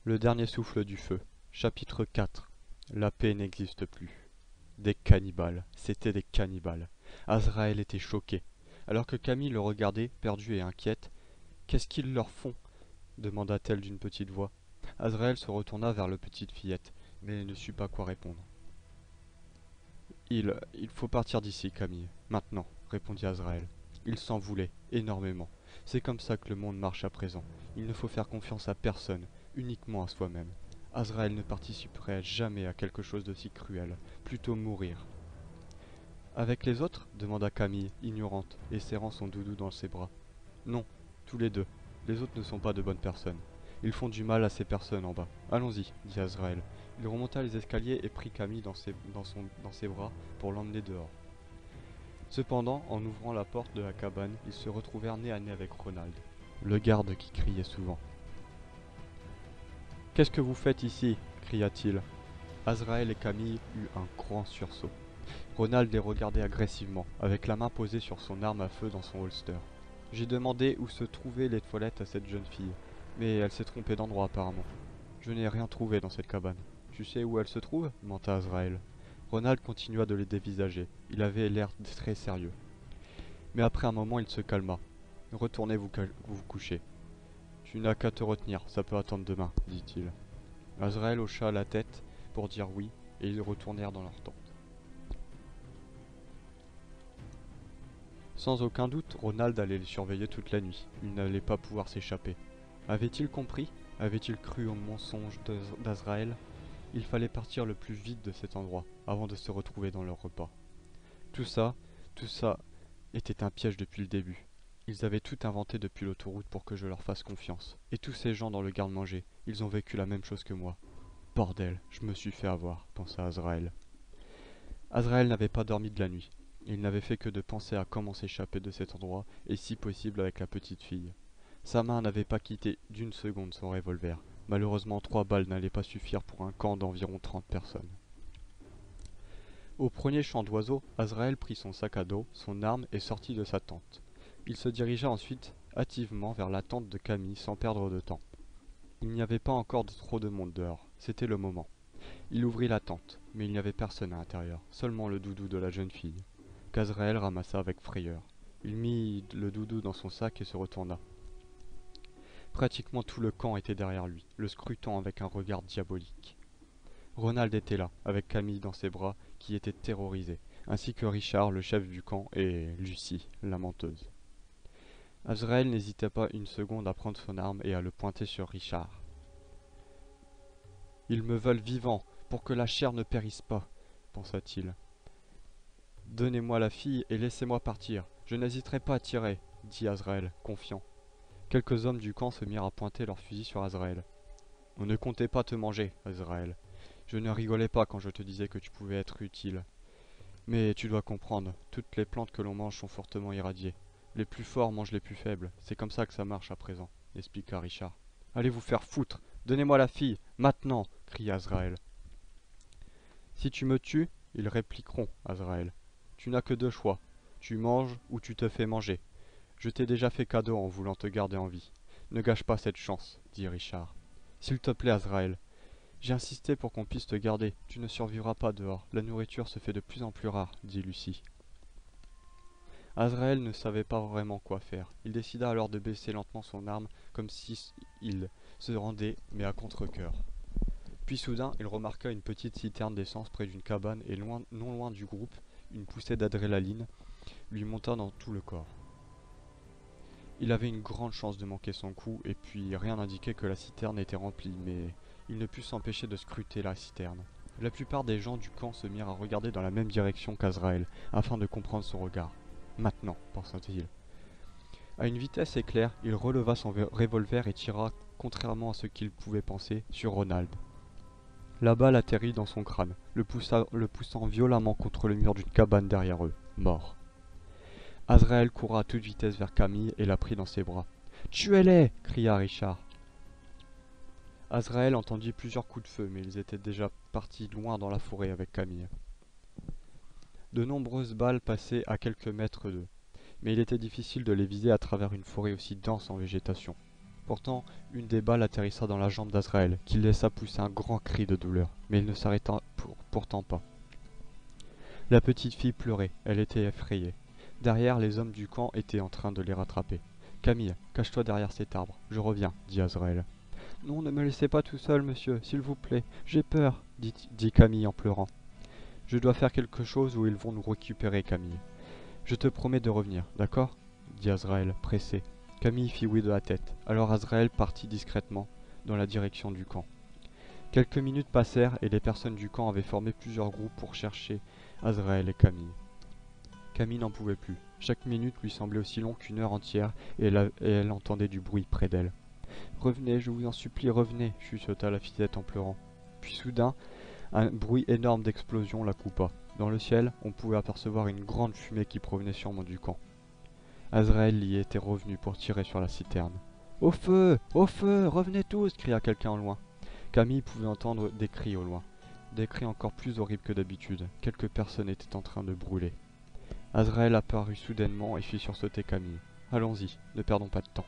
Le dernier souffle du feu. Chapitre 4. La paix n'existe plus. Des cannibales. C'étaient des cannibales. Azraël était choqué. Alors que Camille le regardait, perdue et inquiète. Qu'est-ce qu'ils leur font demanda-t-elle d'une petite voix. Azraël se retourna vers la petite fillette, mais ne sut pas quoi répondre. Il faut partir d'ici, Camille. Maintenant, répondit Azraël. Il s'en voulait, énormément. C'est comme ça que le monde marche à présent. Il ne faut faire confiance à personne, uniquement à soi-même. Azraël ne participerait jamais à quelque chose de si cruel, plutôt mourir. Avec les autres demanda Camille, ignorante, et serrant son doudou dans ses bras. Non, tous les deux. Les autres ne sont pas de bonnes personnes. Ils font du mal à ces personnes en bas. Allons-y, dit Azraël. Il remonta les escaliers et prit Camille dans ses bras pour l'emmener dehors. Cependant, en ouvrant la porte de la cabane, ils se retrouvèrent nez à nez avec Ronald, le garde qui criait souvent. « Qu'est-ce que vous faites ici » cria-t-il. Azraël et Camille eurent un grand sursaut. Ronald les regardait agressivement, avec la main posée sur son arme à feu dans son holster. J'ai demandé où se trouvaient les toilettes à cette jeune fille, mais elle s'est trompée d'endroit apparemment. Je n'ai rien trouvé dans cette cabane. Tu sais où elle se trouve demanda Azraël. Ronald continua de les dévisager. Il avait l'air très sérieux. Mais après un moment, il se calma. Retournez vous coucher. Tu n'as qu'à te retenir, ça peut attendre demain, dit-il. Azraël hocha la tête pour dire oui, et ils retournèrent dans leur tente. Sans aucun doute, Ronald allait les surveiller toute la nuit. Il n'allait pas pouvoir s'échapper. Avait-il compris? Avait-il cru au mensonge d'Azraël? Il fallait partir le plus vite de cet endroit, avant de se retrouver dans leur repas. Tout ça était un piège depuis le début. Ils avaient tout inventé depuis l'autoroute pour que je leur fasse confiance. Et tous ces gens dans le garde-manger, ils ont vécu la même chose que moi. Bordel, je me suis fait avoir, pensa Azraël. Azraël n'avait pas dormi de la nuit. Il n'avait fait que de penser à comment s'échapper de cet endroit, et si possible avec la petite fille. Sa main n'avait pas quitté d'une seconde son revolver. Malheureusement, 3 balles n'allaient pas suffire pour un camp d'environ 30 personnes. Au premier chant d'oiseau, Azraël prit son sac à dos, son arme et sortit de sa tente. Il se dirigea ensuite hâtivement vers la tente de Camille sans perdre de temps. Il n'y avait pas encore trop de monde dehors, c'était le moment. Il ouvrit la tente, mais il n'y avait personne à l'intérieur, seulement le doudou de la jeune fille, qu'Azraël ramassa avec frayeur. Il mit le doudou dans son sac et se retourna. Pratiquement tout le camp était derrière lui, le scrutant avec un regard diabolique. Ronald était là, avec Camille dans ses bras, qui était terrorisée, ainsi que Richard, le chef du camp, et Lucie, la menteuse. Azraël n'hésitait pas une seconde à prendre son arme et à le pointer sur Richard. « Ils me veulent vivant, pour que la chair ne périsse pas, » pensa-t-il. « Donnez-moi la fille et laissez-moi partir, je n'hésiterai pas à tirer, » dit Azraël, confiant. Quelques hommes du camp se mirent à pointer leurs fusils sur Azraël. « On ne comptait pas te manger, Azraël. Je ne rigolais pas quand je te disais que tu pouvais être utile. Mais tu dois comprendre, toutes les plantes que l'on mange sont fortement irradiées. Les plus forts mangent les plus faibles, c'est comme ça que ça marche à présent, expliqua Richard. Allez vous faire foutre, donnez-moi la fille, maintenant, cria Azraël. Si tu me tues, ils répliqueront, Azraël. Tu n'as que 2 choix, tu manges ou tu te fais manger. Je t'ai déjà fait cadeau en voulant te garder en vie. Ne gâche pas cette chance, dit Richard. S'il te plaît, Azraël. J'ai insisté pour qu'on puisse te garder. Tu ne survivras pas dehors. La nourriture se fait de plus en plus rare, dit Lucie. Azraël ne savait pas vraiment quoi faire. Il décida alors de baisser lentement son arme, comme si il se rendait, mais à contre-cœur. Puis soudain, il remarqua une petite citerne d'essence près d'une cabane et non loin du groupe, une poussée d'adrénaline lui monta dans tout le corps. Il avait une grande chance de manquer son coup, et puis rien n'indiquait que la citerne était remplie, mais il ne put s'empêcher de scruter la citerne. La plupart des gens du camp se mirent à regarder dans la même direction qu'Azraël, afin de comprendre son regard. Maintenant, pensa-t-il. À une vitesse éclair, il releva son revolver et tira, contrairement à ce qu'il pouvait penser, sur Ronald. La balle atterrit dans son crâne, le poussant violemment contre le mur d'une cabane derrière eux, mort. Azraël courut à toute vitesse vers Camille et la prit dans ses bras. « Tuez-les » cria Richard. Azraël entendit plusieurs coups de feu, mais ils étaient déjà partis loin dans la forêt avec Camille. De nombreuses balles passaient à quelques mètres d'eux, mais il était difficile de les viser à travers une forêt aussi dense en végétation. Pourtant, une des balles atterrissa dans la jambe d'Azraël, qui laissa pousser un grand cri de douleur, mais il ne s'arrêta pourtant pas. La petite fille pleurait, elle était effrayée. Derrière, les hommes du camp étaient en train de les rattraper. « Camille, cache-toi derrière cet arbre, je reviens, » dit Azraël. « Non, ne me laissez pas tout seul, monsieur, s'il vous plaît, j'ai peur, dit Camille en pleurant. « Je dois faire quelque chose ou ils vont nous récupérer, Camille. Je te promets de revenir, d'accord ?» dit Azraël, pressé. Camille fit oui de la tête. Alors Azraël partit discrètement dans la direction du camp. Quelques minutes passèrent et les personnes du camp avaient formé plusieurs groupes pour chercher Azraël et Camille. Camille n'en pouvait plus. Chaque minute lui semblait aussi longue qu'une heure entière et elle entendait du bruit près d'elle. « Revenez, je vous en supplie, revenez !» chuchota la fillette en pleurant. Puis soudain, un bruit énorme d'explosion la coupa. Dans le ciel, on pouvait apercevoir une grande fumée qui provenait sûrement du camp. Azraël y était revenu pour tirer sur la citerne. « Au feu! Au feu! Revenez tous !» cria quelqu'un au loin. Camille pouvait entendre des cris au loin. Des cris encore plus horribles que d'habitude. Quelques personnes étaient en train de brûler. Azraël apparut soudainement et fit sursauter Camille. « Allons-y, ne perdons pas de temps. »